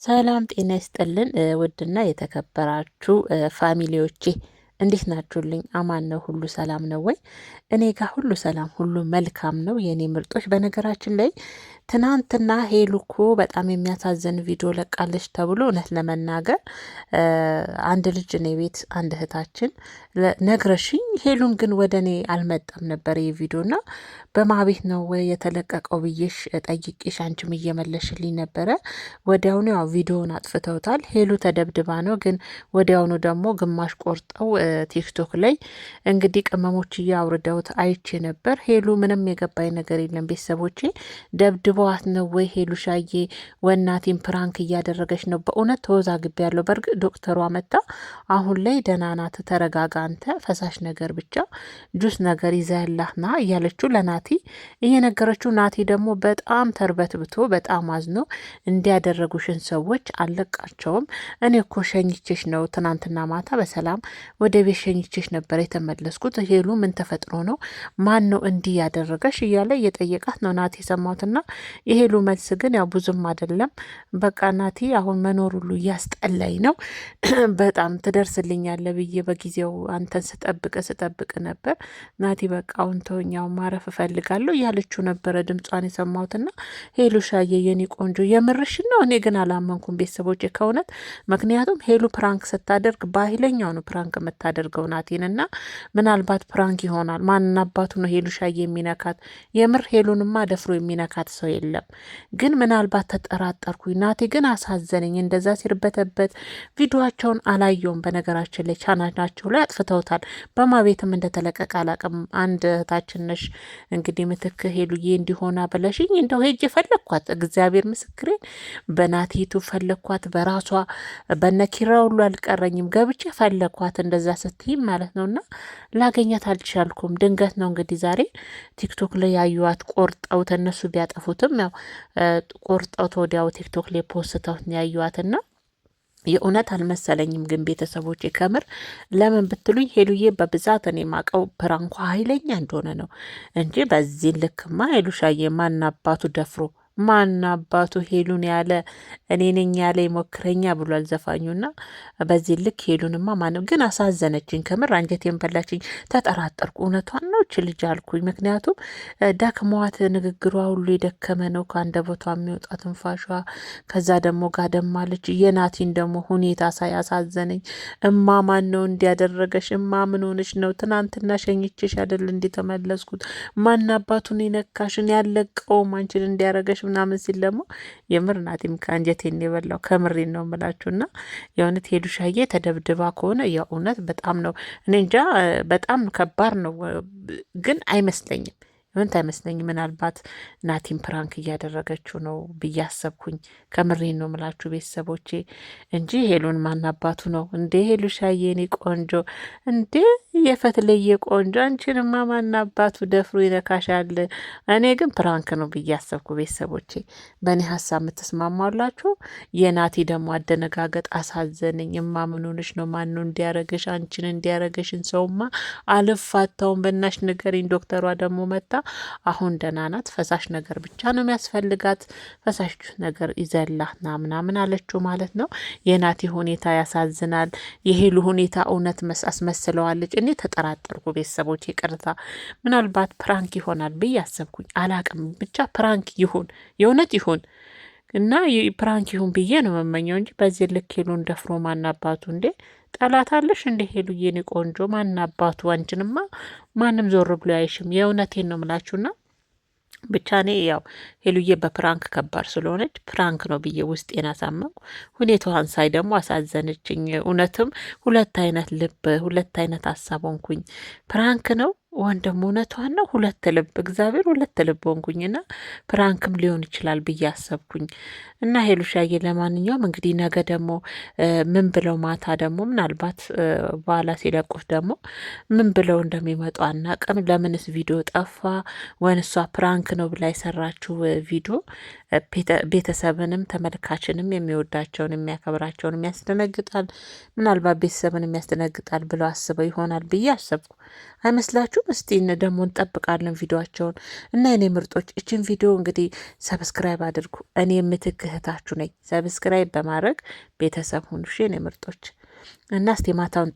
ሰላም ጤና ይስጥልን ውድና የተከበራችሁ ፋሚሊዎቼ እንዴት ናችሁልኝ? አማን ነው? ሁሉ ሰላም ነው ወይ? እኔ ጋር ሁሉ ሰላም፣ ሁሉ መልካም ነው የኔ ምርጦች። በነገራችን ላይ ትናንትና ሄሉ እኮ በጣም የሚያሳዝን ቪዲዮ ለቃለች ተብሎ እውነት ለመናገር አንድ ልጅ እኔ ቤት አንድ እህታችን ነግረሽኝ፣ ሄሉን ግን ወደ እኔ አልመጣም ነበር ይህ ቪዲዮ እና በማቤት ነው ወይ የተለቀቀው ብዬሽ ጠይቄሽ አንቺም እየመለሽልኝ ነበረ። ወዲያውኑ ያው ቪዲዮውን አጥፍተውታል። ሄሉ ተደብድባ ነው ግን ወዲያውኑ ደግሞ ግማሽ ቆርጠው ቲክቶክ ላይ እንግዲህ ቅመሞች እያውርደውት አይቼ ነበር። ሄሉ ምንም የገባኝ ነገር የለም። ቤተሰቦቼ ደብድበዋት ነው ወይ ሄሉ ሻዬ ወናቲን ፕራንክ እያደረገች ነው? በእውነት ተወዛግቤ ያለው። በእርግጥ ዶክተሯ መጣ አሁን ላይ ደህና ናት፣ ተረጋጋ አንተ ፈሳሽ ነገር ብቻ ጁስ ነገር ይዘህላትና እያለችው ለናቲ እየነገረችው፣ ናቲ ደግሞ በጣም ተርበትብቶ በጣም አዝኖ እንዲያደረጉሽን ሰዎች አለቃቸውም። እኔ እኮ ሸኝቼሽ ነው ትናንትና ማታ በሰላም ወደ ቤት ሸኝቼሽ ነበር የተመለስኩት። ሄሉ ምን ተፈጥሮ ነው? ማን ነው እንዲህ ያደረገሽ? እያለ እየጠየቃት ነው ናቲ የሰማሁትና የሄሉ መልስ ግን ያው ብዙም አይደለም። በቃ ናቲ አሁን መኖር ሁሉ እያስጠላኝ ነው በጣም ትደርስልኛለ ብዬ በጊዜው አንተን ስጠብቅ ነበር ናቲ። በቃ አሁን ተወኛው ማረፍ እፈልጋለሁ እያለችው ነበረ ድምጿን የሰማሁትና ሄሉ ሻዬ የኔ ቆንጆ የምርሽን ነው? እኔ ግን አላመንኩም ቤተሰቦች ከእውነት። ምክንያቱም ሄሉ ፕራንክ ስታደርግ በኃይለኛው ነው ፕራንክ የምታደርገው ናቲን እና ምናልባት ፕራንክ ይሆናል። ማንና አባቱ ነው ሄሉ ሻዬ የሚነካት? የምር ሄሉንማ ደፍሮ የሚነካት ሰው የለም። ግን ምናልባት ተጠራጠርኩኝ። ናቲ ግን አሳዘነኝ እንደዛ ሲርበተበት። ቪዲዮቸውን አላየውም በነገራችን ላይ ቻናላቸው ላይ አጥፍተውታል። በማቤትም እንደተለቀቀ አላቅም። አንድ እህታችን ነሽ እንግዲህ ምትክ ሄሉዬ እንዲሆና ብለሽኝ እንደው ሄጅ የፈለግኳት እግዚአብሔር ምስክሬን በናቲቱ ፈለግኳት። በራሷ በነኪራ ሁሉ አልቀረኝም ገብቼ ፈለግኳት እንደዛ ስትይም ማለት ነው። እና ላገኛት አልቻልኩም። ድንገት ነው እንግዲህ ዛሬ ቲክቶክ ላይ ያዩዋት። ቆርጠውት እነሱ ቢያጠፉትም ያው ቆርጠውት ወዲያው ቲክቶክ ላይ ፖስተውት ያዩዋትና የእውነት አልመሰለኝም። ግን ቤተሰቦች ከምር ለምን ብትሉኝ ሄሉዬ በብዛት እኔ ማቀው ፕራንኳ ኃይለኛ እንደሆነ ነው እንጂ በዚህ ልክማ ሄሉሻዬ ማን አባቱ ደፍሮ ማን አባቱ ሄሉን ያለ እኔ ነኝ ያለ ይሞክረኛ ብሏል ዘፋኙና በዚህ ልክ ሄሉንማ ማንም። ግን አሳዘነችኝ ከምር አንጀቴን በላችኝ። ተጠራጠርኩ እውነቷን ነው እች ልጅ አልኩኝ። ምክንያቱም ደክሟት ንግግሯ ሁሉ የደከመ ነው ከአንደበቷ የሚወጣ ትንፋሿ። ከዛ ደግሞ ጋደማለች። የናቲን ደግሞ ሁኔታ ሳያሳዘነኝ እማ ማን ነው እንዲያደረገሽ? እማ ምን ሆነሽ ነው? ትናንትና ሸኝቼሽ አይደል እንዲተመለስኩት? ማን አባቱን የነካሽን ያለቀውም አንቺን እንዲያረገሽ ምናምን ሲል ደግሞ የምር ናቲም ከአንጀቴን የበላው ከምሬን ነው የምላችሁና የእውነት ሄሉሻዬ ተደብድባ ከሆነ የእውነት በጣም ነው እኔ እንጃ፣ በጣም ከባድ ነው። ግን አይመስለኝም ምንት አይመስለኝም። ምናልባት ናቲም ፕራንክ እያደረገችው ነው ብዬ አሰብኩኝ። ከምሬን ነው ምላችሁ ቤተሰቦቼ እንጂ ሄሉን ማናባቱ ነው እንዴ? ሄሉሻዬ እኔ ቆንጆ እንዴ የፈትለየ ቆንጆ አንቺንማ ማናባቱ ደፍሮ ይነካሻል? እኔ ግን ፕራንክ ነው ብዬ አሰብኩ ቤተሰቦቼ። በእኔ ሀሳብ የምትስማማላችሁ? የናቲ ደግሞ አደነጋገጥ አሳዘነኝ። እማ ምን ሆነሽ ነው? ማን ነው እንዲያረገሽ? አንቺን እንዲያረገሽን ሰውማ አልፋታውን በናሽ ንገሪኝ። ዶክተሯ ደግሞ መጣ አሁን ደህና ናት። ፈሳሽ ነገር ብቻ ነው የሚያስፈልጋት። ፈሳሽ ነገር ይዘላትና ምናምን አለችው ማለት ነው። የናቲ ሁኔታ ያሳዝናል። የሄሉ ሁኔታ እውነት አስመስለዋለች። እኔ ተጠራጠርኩ ቤተሰቦች፣ ይቅርታ ምናልባት ፕራንክ ይሆናል ብዬ አሰብኩኝ። አላቅም ብቻ ፕራንክ ይሁን የእውነት ይሁን እና ፕራንክ ይሁን ብዬ ነው መመኘው እንጂ በዚህ ልክ ሄሉን ደፍሮ ማናባቱ እንዴ? ጠላት አለሽ እንደ ሄሉ የኔ ቆንጆ ማናባቱ? አንቺንማ ማንም ዞር ብሎ አይሽም። የእውነቴን ነው ምላችሁና ብቻ እኔ ያው ሄሉዬ በፕራንክ ከባድ ስለሆነች ፕራንክ ነው ብዬ ውስጤን አሳመንኩ። ሁኔታዋን ሳይ ደግሞ አሳዘነችኝ። እውነትም ሁለት አይነት ልብ ሁለት አይነት ሀሳብ ሆንኩኝ። ፕራንክ ነው ወንድም እውነቷን ነው። ሁለት ልብ እግዚአብሔር ሁለት ልብ ሆንኩኝና ፕራንክም ሊሆን ይችላል ብዬ አሰብኩኝ። እና ሄሉሻዬ ለማንኛውም እንግዲህ ነገ ደግሞ ምን ብለው ማታ ደግሞ ምናልባት በኋላ ሲለቁት ደግሞ ምን ብለው እንደሚመጡ አናቅም። ለምንስ ቪዲዮ ጠፋ? ወን እሷ ፕራንክ ነው ብላ የሰራችው ቪዲዮ ቤተሰብንም ተመልካችንም የሚወዳቸውን የሚያከብራቸውን የሚያስደነግጣል፣ ምናልባት ቤተሰብን የሚያስደነግጣል ብለው አስበው ይሆናል ብዬ አሰብኩ። አይመስላችሁም? እስቲ ደግሞ እንጠብቃለን ቪዲዮቸውን እና የኔ ምርጦች እችን ቪዲዮ እንግዲህ ሰብስክራይብ አድርጉ። እኔ የምትክ እህታችሁ ነኝ። ሰብስክራይብ በማድረግ ቤተሰብ ሁኑ የኔ ምርጦች እና እስቲ ማታውን